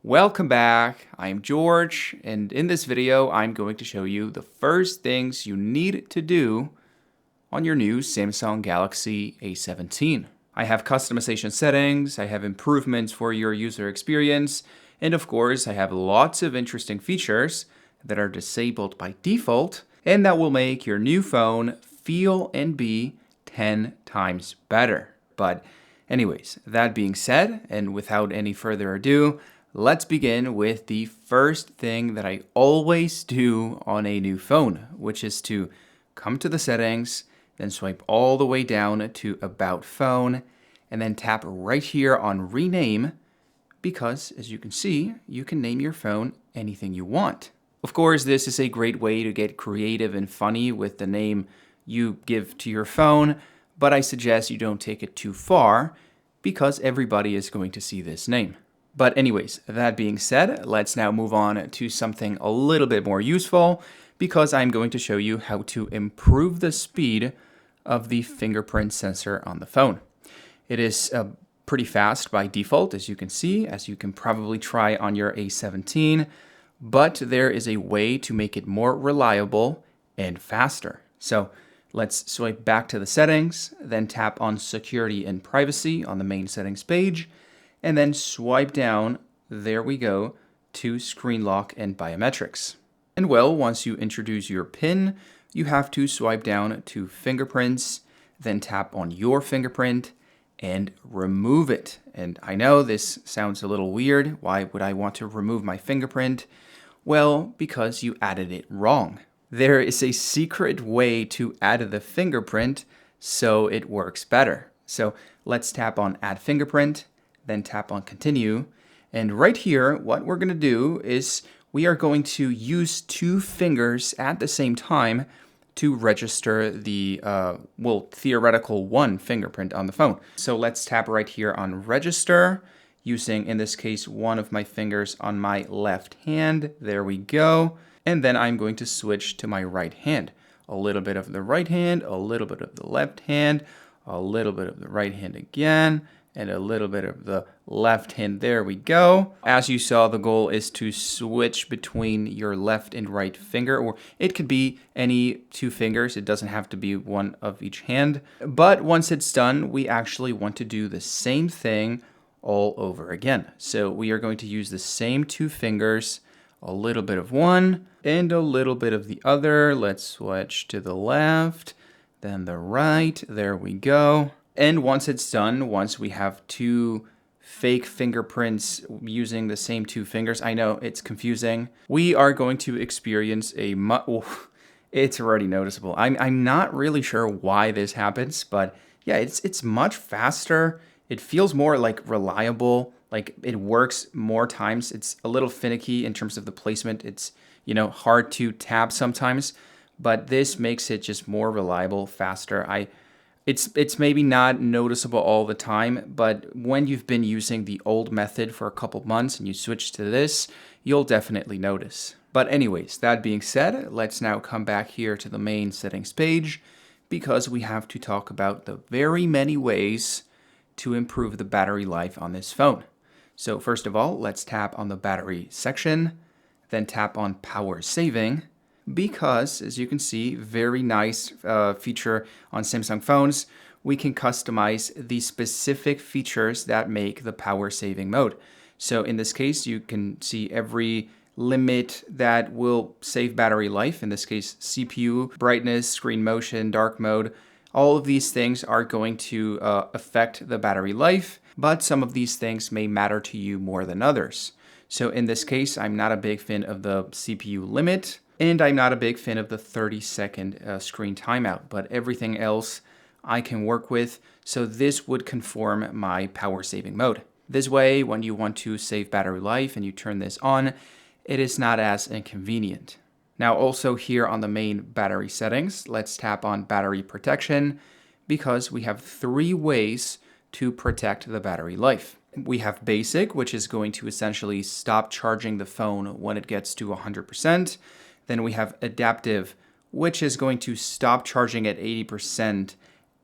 Welcome back, I'm George, and in this video I'm going to show you the first things you need to do on your new Samsung Galaxy A17. I have customization settings, I have improvements for your user experience, and of course I have lots of interesting features that are disabled by default, and that will make your new phone feel and be 10 times better. But anyways, that being said, and without any further ado, let's begin with the first thing that I always do on a new phone, which is to come to the settings, then swipe all the way down to About Phone, and then tap right here on Rename, because as you can see, you can name your phone anything you want. Of course, this is a great way to get creative and funny with the name you give to your phone, but I suggest you don't take it too far, because everybody is going to see this name. But anyways, that being said, let's now move on to something a little bit more useful, because I'm going to show you how to improve the speed of the fingerprint sensor on the phone. It is pretty fast by default, as you can probably try on your A17, but there is a way to make it more reliable and faster. So let's swipe back to the settings, then tap on Security and Privacy on the main settings page, and then swipe down, there we go, to Screen Lock and Biometrics. And well, once you introduce your PIN, you have to swipe down to Fingerprints, then tap on your fingerprint and remove it. And I know this sounds a little weird. Why would I want to remove my fingerprint? Well, because you added it wrong. There is a secret way to add the fingerprint so it works better. So let's tap on Add Fingerprint, then tap on Continue. And right here, what we're going to do is we are going to use two fingers at the same time to register the, theoretical one fingerprint on the phone. So let's tap right here on Register, using, in this case, one of my fingers on my left hand. There we go. And then I'm going to switch to my right hand. A little bit of the right hand, a little bit of the left hand, a little bit of the right hand again, and a little bit of the left hand. There we go. As you saw, the goal is to switch between your left and right finger, or it could be any two fingers. It doesn't have to be one of each hand. But once it's done, we actually want to do the same thing all over again. So we are going to use the same two fingers, a little bit of one and a little bit of the other. Let's switch to the left, then the right. There we go. And once it's done, once we have two fake fingerprints using the same two fingers, I know it's confusing, we are going to experience it's already noticeable. I'm not really sure why this happens, but yeah, it's much faster. It feels more like reliable, like it works more times. It's a little finicky in terms of the placement. It's, hard to tap sometimes, but this makes it just more reliable, faster. It's maybe not noticeable all the time, but when you've been using the old method for a couple months and you switch to this, you'll definitely notice. But anyways, that being said, let's now come back here to the main settings page, because we have to talk about the very many ways to improve the battery life on this phone. So first of all, let's tap on the battery section, then tap on Power Saving, because, as you can see, very nice feature on Samsung phones, we can customize the specific features that make the power saving mode. So in this case, you can see every limit that will save battery life. In this case, CPU, brightness, screen motion, dark mode. All of these things are going to affect the battery life, but some of these things may matter to you more than others. So in this case, I'm not a big fan of the CPU limit, and I'm not a big fan of the 30-second screen timeout, but everything else I can work with, so this would conform my power saving mode. This way, when you want to save battery life and you turn this on, it is not as inconvenient. Now also here on the main battery settings, let's tap on Battery Protection, because we have three ways to protect the battery life. We have Basic, which is going to essentially stop charging the phone when it gets to 100%. Then we have Adaptive, which is going to stop charging at 80%.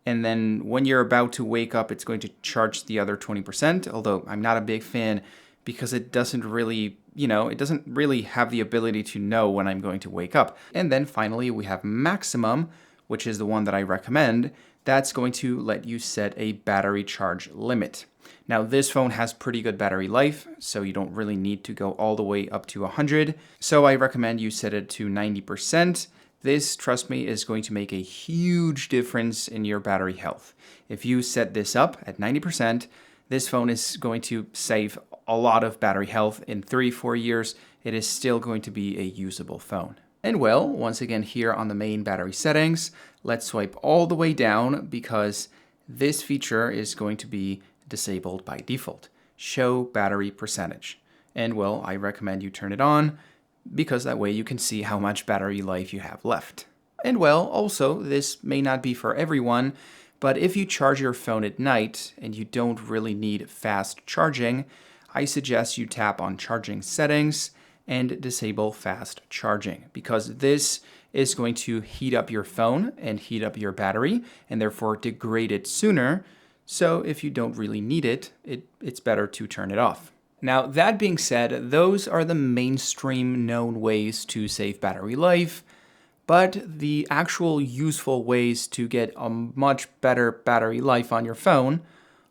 And then when you're about to wake up, it's going to charge the other 20%, although I'm not a big fan because it doesn't really, it doesn't really have the ability to know when I'm going to wake up. And then finally, we have maximum, which is the one that I recommend. That's going to let you set a battery charge limit. Now, this phone has pretty good battery life, so you don't really need to go all the way up to 100. So I recommend you set it to 90%. This, trust me, is going to make a huge difference in your battery health. If you set this up at 90%, this phone is going to save a lot of battery health. In 3-4 years, it is still going to be a usable phone. And well, once again here on the main battery settings, let's swipe all the way down because this feature is going to be disabled by default. Show battery percentage. And well, I recommend you turn it on because that way you can see how much battery life you have left. And well, also, this may not be for everyone, but if you charge your phone at night and you don't really need fast charging, I suggest you tap on charging settings and disable fast charging because this is going to heat up your phone and heat up your battery and therefore degrade it sooner. So if you don't really need it, it's better to turn it off. Now, that being said, those are the mainstream known ways to save battery life, but the actual useful ways to get a much better battery life on your phone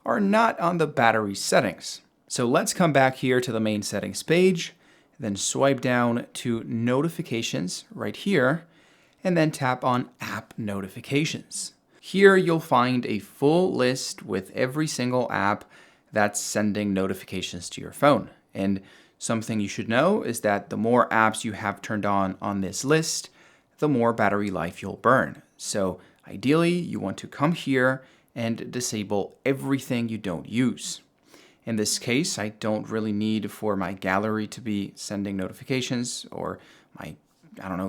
are not on the battery settings. So let's come back here to the main settings page, then swipe down to notifications right here, and then tap on app notifications. Here you'll find a full list with every single app that's sending notifications to your phone. And something you should know is that the more apps you have turned on this list, the more battery life you'll burn. So ideally, you want to come here and disable everything you don't use. In this case, I don't really need for my gallery to be sending notifications or my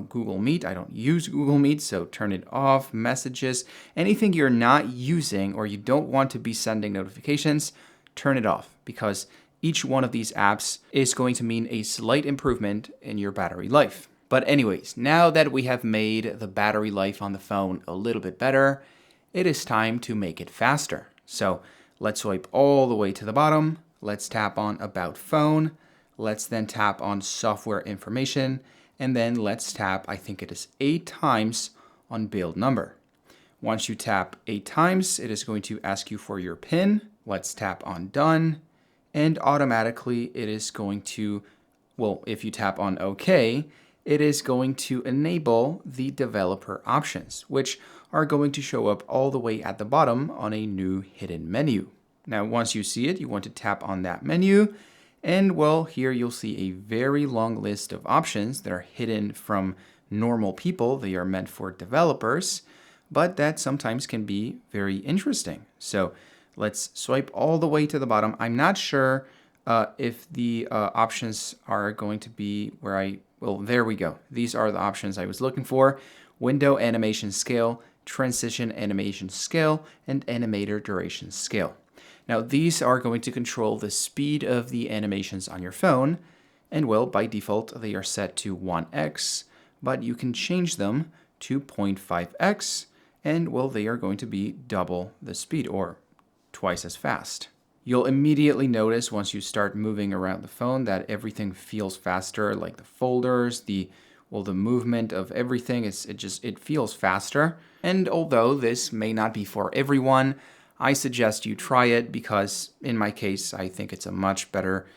Google Meet. I don't use Google Meet, so turn it off. Messages, anything you're not using or you don't want to be sending notifications, turn it off because each one of these apps is going to mean a slight improvement in your battery life. But anyways, now that we have made the battery life on the phone a little bit better, it is time to make it faster. So let's swipe all the way to the bottom. Let's tap on About Phone. Let's then tap on Software Information. And then let's tap, I think it is 8 times on Build Number. Once you tap 8 times, it is going to ask you for your PIN. Let's tap on Done. And automatically it is going to, well, if you tap on OK, it is going to enable the developer options, which are going to show up all the way at the bottom on a new hidden menu. Now, once you see it, you want to tap on that menu. And well, here you'll see a very long list of options that are hidden from normal people. They are meant for developers, but that sometimes can be very interesting. So let's swipe all the way to the bottom. I'm not sure if the options are going to be where well, there we go. These are the options I was looking for. Window animation scale, transition animation scale, and animator duration scale. Now, these are going to control the speed of the animations on your phone, and well, by default, they are set to 1x, but you can change them to 0.5x, and well, they are going to be double the speed, or twice as fast. You'll immediately notice once you start moving around the phone that everything feels faster, like the folders, the movement of everything, it feels faster. And although this may not be for everyone, I suggest you try it because in my case, I think it's a much better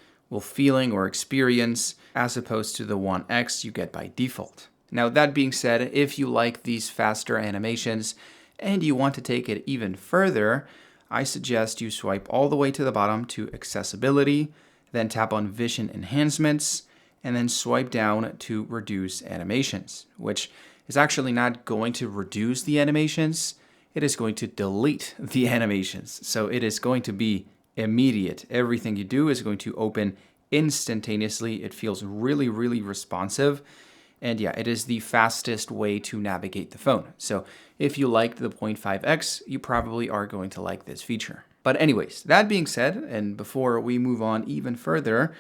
feeling or experience as opposed to the 1x you get by default. Now, that being said, if you like these faster animations and you want to take it even further, I suggest you swipe all the way to the bottom to Accessibility, then tap on Vision Enhancements, and then swipe down to Reduce Animations, which is actually not going to reduce the animations. It is going to delete the animations. So it is going to be immediate. Everything you do is going to open instantaneously. It feels really, really responsive. And yeah, it is the fastest way to navigate the phone. So if you liked the 0.5x, you probably are going to like this feature. But anyways, that being said, and before we move on even further,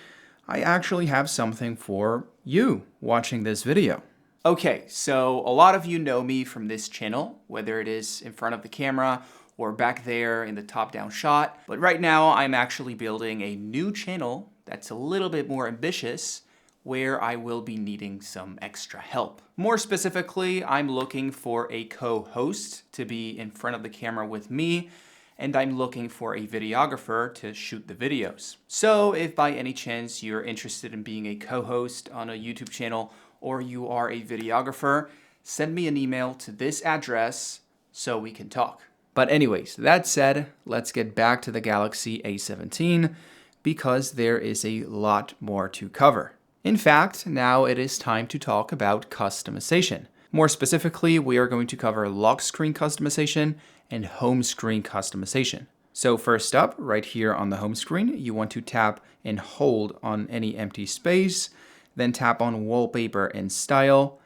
I actually have something for you watching this video. Okay, so a lot of you know me from this channel, whether it is in front of the camera or back there in the top-down shot. But right now, I'm actually building a new channel that's a little bit more ambitious, where I will be needing some extra help. More specifically, I'm looking for a co-host to be in front of the camera with me, and I'm looking for a videographer to shoot the videos. So if by any chance you're interested in being a co-host on a YouTube channel, or you are a videographer, send me an email to this address so we can talk. But anyways, that said, let's get back to the Galaxy A17 because there is a lot more to cover. In fact, now it is time to talk about customization. More specifically, we are going to cover lock screen customization and home screen customization. So first up, right here on the home screen, you want to tap and hold on any empty space, then tap on wallpaper and style,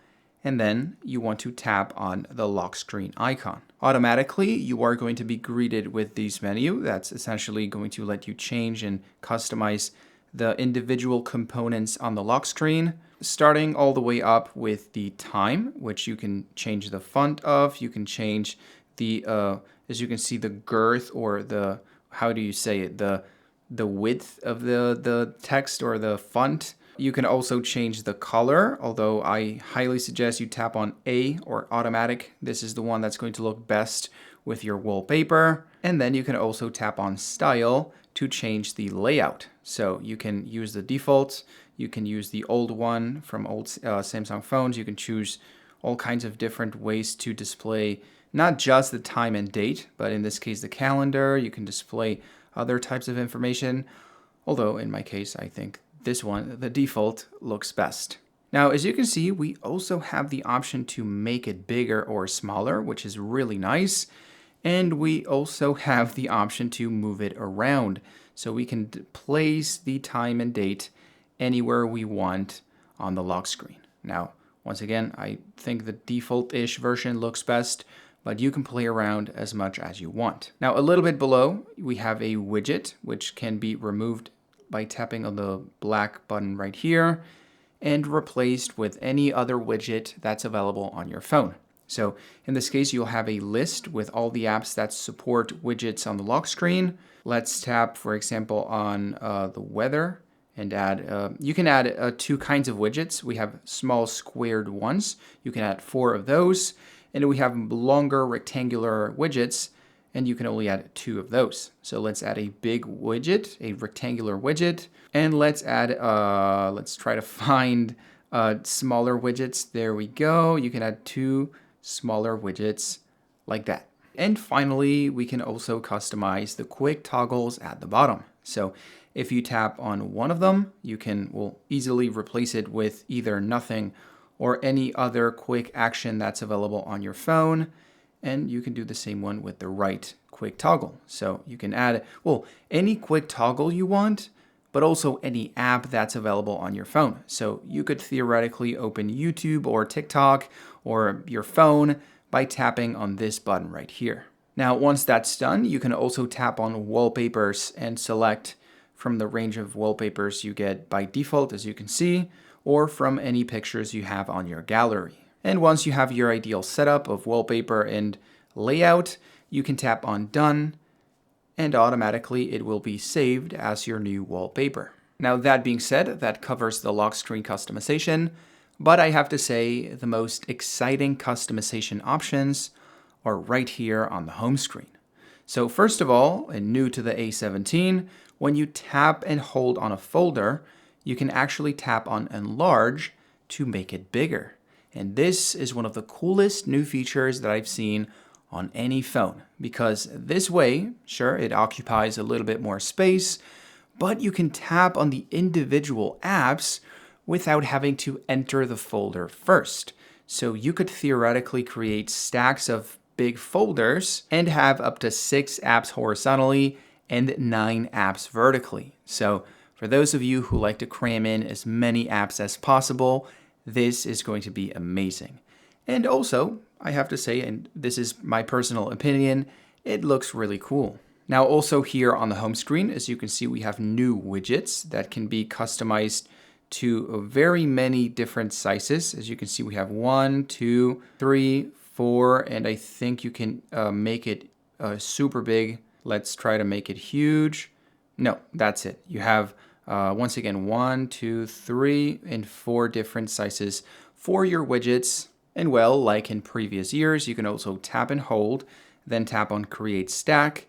and then you want to tap on the lock screen icon. Automatically, you are going to be greeted with this menu that's essentially going to let you change and customize the individual components on the lock screen, starting all the way up with the time, which you can change the font of. You can change the, as you can see, the girth or the, how do you say it, the width of the text or the font. You can also change the color, although I highly suggest you tap on A or automatic. This is the one that's going to look best with your wallpaper. And then you can also tap on style to change the layout. So you can use the default, you can use the old one from old Samsung phones. You can choose all kinds of different ways to display not just the time and date, but in this case the calendar. You can display other types of information, although in my case I think this one, the default, looks best. Now, as you can see, we also have the option to make it bigger or smaller, which is really nice. And we also have the option to move it around. So we can place the time and date anywhere we want on the lock screen. Now, once again, I think the default-ish version looks best, but you can play around as much as you want. Now, a little bit below, we have a widget, which can be removed by tapping on the black button right here and replaced with any other widget that's available on your phone. So in this case, you'll have a list with all the apps that support widgets on the lock screen. Let's tap, for example, on the weather and add, you can add 2 kinds of widgets. We have small squared ones. You can add 4 of those. And we have longer rectangular widgets, and you can only add 2 of those. So let's add a big widget, a rectangular widget, and let's add, let's try to find smaller widgets. There we go. You can add 2 smaller widgets like that. And finally, we can also customize the quick toggles at the bottom. So if you tap on one of them, you will easily replace it with either nothing or any other quick action that's available on your phone. And you can do the same one with the right quick toggle. So you can add, well, any quick toggle you want, but also any app that's available on your phone. So you could theoretically open YouTube or TikTok or your phone by tapping on this button right here. Now, once that's done, you can also tap on wallpapers and select from the range of wallpapers you get by default, as you can see, or from any pictures you have on your gallery. And once you have your ideal setup of wallpaper and layout, you can tap on Done, and automatically it will be saved as your new wallpaper. Now, that being said, that covers the lock screen customization, but I have to say the most exciting customization options are right here on the home screen. So first of all, and new to the A17, when you tap and hold on a folder, you can actually tap on Enlarge to make it bigger. And this is one of the coolest new features that I've seen on any phone, because this way, sure, it occupies a little bit more space, but you can tap on the individual apps without having to enter the folder first. So you could theoretically create stacks of big folders and have up to 6 apps horizontally and 9 apps vertically. So for those of you who like to cram in as many apps as possible, this is going to be amazing. And also, I have to say, and this is my personal opinion, it looks really cool. Now, also here on the home screen, as you can see, we have new widgets that can be customized to very many different sizes. As you can see, we have 1, 2, 3, 4, and I think you can make it super big. Let's try to make it huge. No, that's it. You have, once again, 1, 2, 3, and 4 different sizes for your widgets. And well, like in previous years, you can also tap and hold, then tap on Create Stack,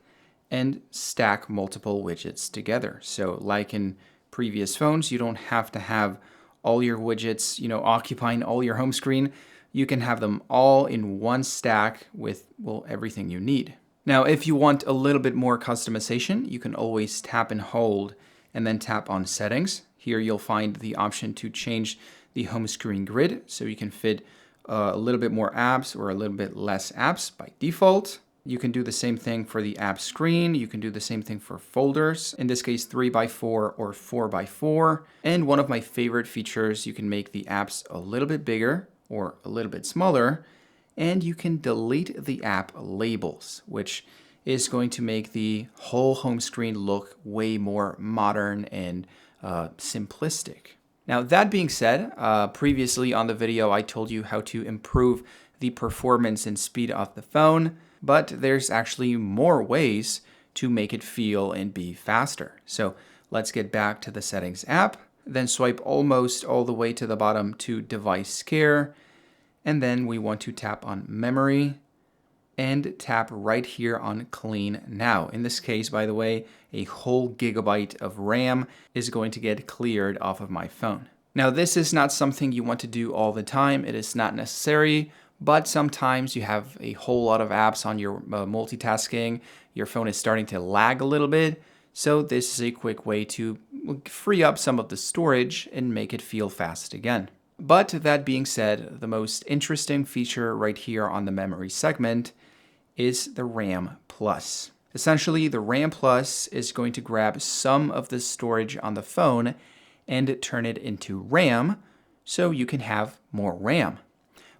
and stack multiple widgets together. So like in previous phones, you don't have to have all your widgets, occupying all your home screen. You can have them all in one stack with, well, everything you need. Now, if you want a little bit more customization, you can always tap and hold and then tap on Settings. Here you'll find the option to change the home screen grid, so you can fit a little bit more apps or a little bit less apps by default. You can do the same thing for the app screen. You can do the same thing for folders. In this case, 3x4 or 4x4. And one of my favorite features, you can make the apps a little bit bigger or a little bit smaller. And you can delete the app labels, which is going to make the whole home screen look way more modern and simplistic. Now, that being said, previously on the video, I told you how to improve the performance and speed of the phone, but there's actually more ways to make it feel and be faster. So let's get back to the Settings app, then swipe almost all the way to the bottom to Device Care, and then we want to tap on Memory, and tap right here on Clean Now. In this case, by the way, a whole gigabyte of RAM is going to get cleared off of my phone. Now, this is not something you want to do all the time. It is not necessary, but sometimes you have a whole lot of apps on your multitasking. Your phone is starting to lag a little bit. So this is a quick way to free up some of the storage and make it feel fast again. But that being said, the most interesting feature right here on the memory segment is the RAM Plus. Essentially, the RAM Plus is going to grab some of the storage on the phone and turn it into RAM so you can have more RAM.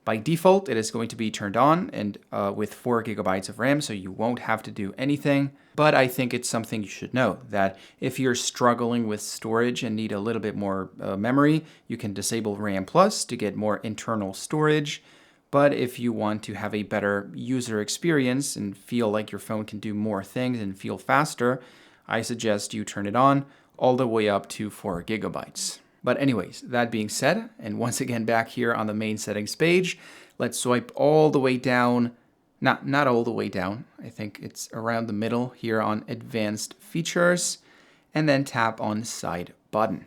By default, it is going to be turned on and with 4 gigabytes of RAM, so you won't have to do anything. But I think it's something you should know, that if you're struggling with storage and need a little bit more memory, you can disable RAM Plus to get more internal storage. But if you want to have a better user experience and feel like your phone can do more things and feel faster, I suggest you turn it on all the way up to 4 gigabytes. But anyways, that being said, and once again back here on the main settings page, let's swipe all the way down. Not all the way down. I think it's around the middle here on Advanced Features, and then tap on Side Button.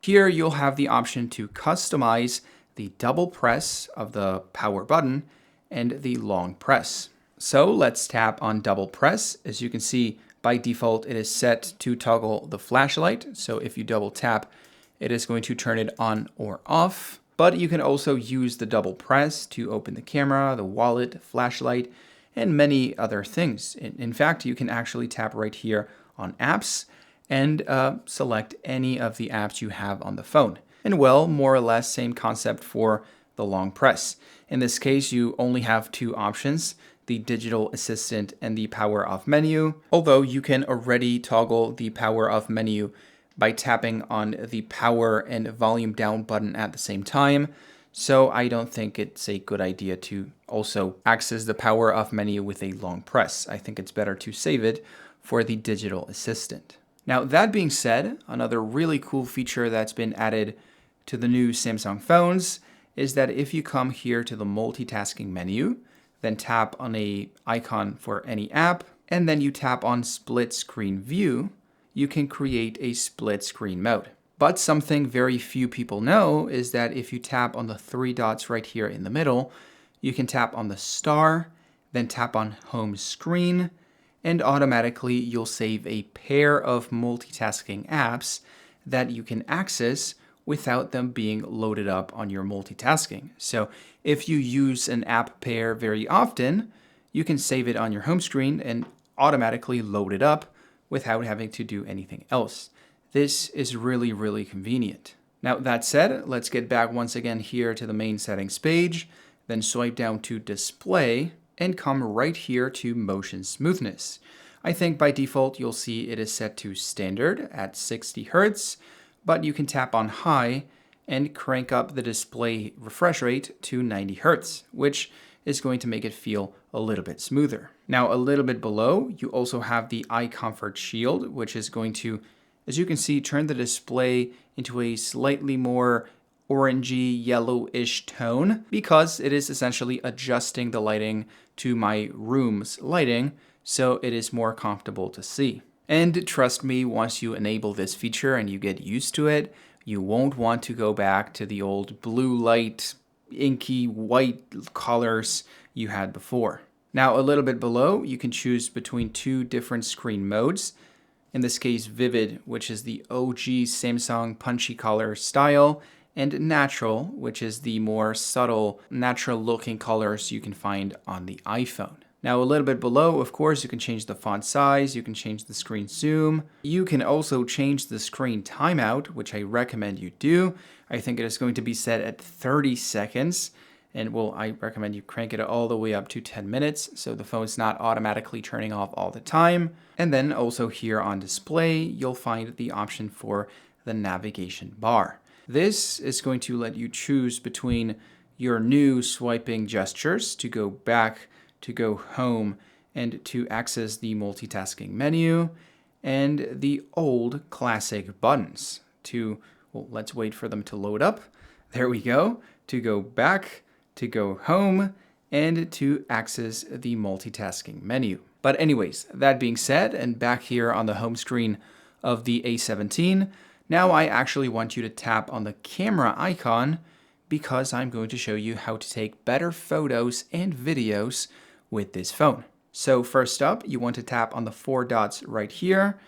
Here you'll have the option to customize the double press of the power button and the long press. So let's tap on double press. As you can see, by default, it is set to toggle the flashlight. So if you double tap, it is going to turn it on or off. But you can also use the double press to open the camera, the wallet, flashlight, and many other things. In fact, you can actually tap right here on apps and select any of the apps you have on the phone. And well, more or less same concept for the long press. In this case, you only have 2 options, the digital assistant and the power off menu, although you can already toggle the power off menu by tapping on the power and volume down button at the same time. So I don't think it's a good idea to also access the power off menu with a long press. I think it's better to save it for the digital assistant. Now, that being said, another really cool feature that's been added to the new Samsung phones is that if you come here to the multitasking menu, then tap on an icon for any app, and then you tap on split screen view, you can create a split screen mode. But something very few people know is that if you tap on the 3 dots right here in the middle, you can tap on the star, then tap on home screen, and automatically you'll save a pair of multitasking apps that you can access without them being loaded up on your multitasking. So if you use an app pair very often, you can save it on your home screen and automatically load it up without having to do anything else. This is really, really convenient. Now, that said, let's get back once again here to the main settings page, then swipe down to display and come right here to motion smoothness. I think by default, you'll see it is set to standard at 60 Hertz, but you can tap on high and crank up the display refresh rate to 90 Hertz, which is going to make it feel a little bit smoother. Now, a little bit below, you also have the Eye Comfort Shield, which is going to, as you can see, turn the display into a slightly more orangey, yellowish tone because it is essentially adjusting the lighting to my room's lighting so it is more comfortable to see. And trust me, once you enable this feature and you get used to it, you won't want to go back to the old blue light, inky white colors you had before. Now, a little bit below, you can choose between two different screen modes. In this case, Vivid, which is the OG Samsung punchy color style, and Natural, which is the more subtle, natural-looking colors you can find on the iPhone. Now, a little bit below, of course, you can change the font size, you can change the screen zoom. You can also change the screen timeout, which I recommend you do. I think it is going to be set at 30 seconds. And well, I recommend you crank it all the way up to 10 minutes so the phone's not automatically turning off all the time. And then also here on display, you'll find the option for the navigation bar. This is going to let you choose between your new swiping gestures to go back, to go home, and to access the multitasking menu, and the old classic buttons to, well, let's wait for them to load up. There we go. To go back, to go home, and to access the multitasking menu. But anyways, that being said, and back here on the home screen of the A17, now I actually want you to tap on the camera icon because I'm going to show you how to take better photos and videos with this phone. So first up, you want to tap on the 4 dots right here,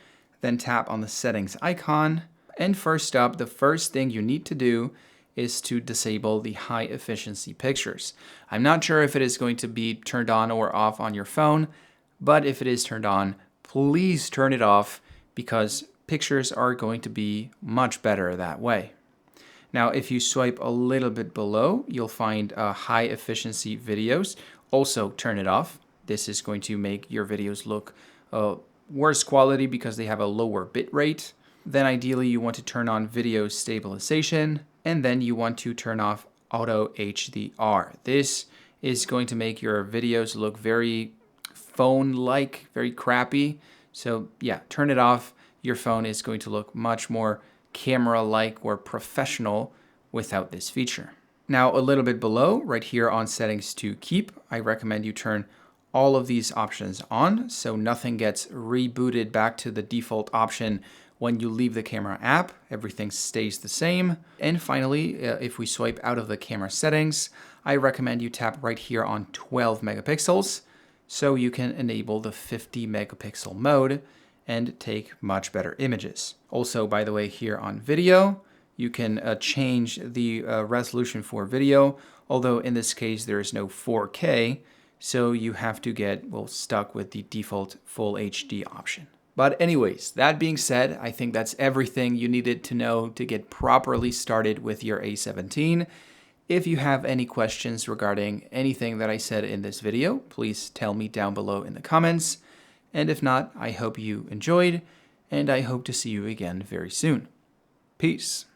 then tap on the settings icon. And first up, the first thing you need to do is to disable the high efficiency pictures. I'm not sure if it is going to be turned on or off on your phone, but if it is turned on, please turn it off because pictures are going to be much better that way. Now, if you swipe a little bit below, you'll find high efficiency videos. Also turn it off. This is going to make your videos look worse quality because they have a lower bit rate. Then ideally you want to turn on video stabilization, and then you want to turn off auto HDR. This is going to make your videos look very phone-like, very crappy. So yeah, turn it off. Your phone is going to look much more camera-like or professional without this feature. Now, a little bit below, right here on settings to keep, I recommend you turn all of these options on so nothing gets rebooted back to the default option when you leave the camera app. Everything stays the same. And finally, if we swipe out of the camera settings, I recommend you tap right here on 12 megapixels so you can enable the 50 megapixel mode and take much better images. Also, by the way, here on video, you can change the resolution for video, although in this case there is no 4K, so you have to get, well, stuck with the default full HD option. But anyways, that being said, I think that's everything you needed to know to get properly started with your A17. If you have any questions regarding anything that I said in this video, please tell me down below in the comments. And if not, I hope you enjoyed, and I hope to see you again very soon. Peace.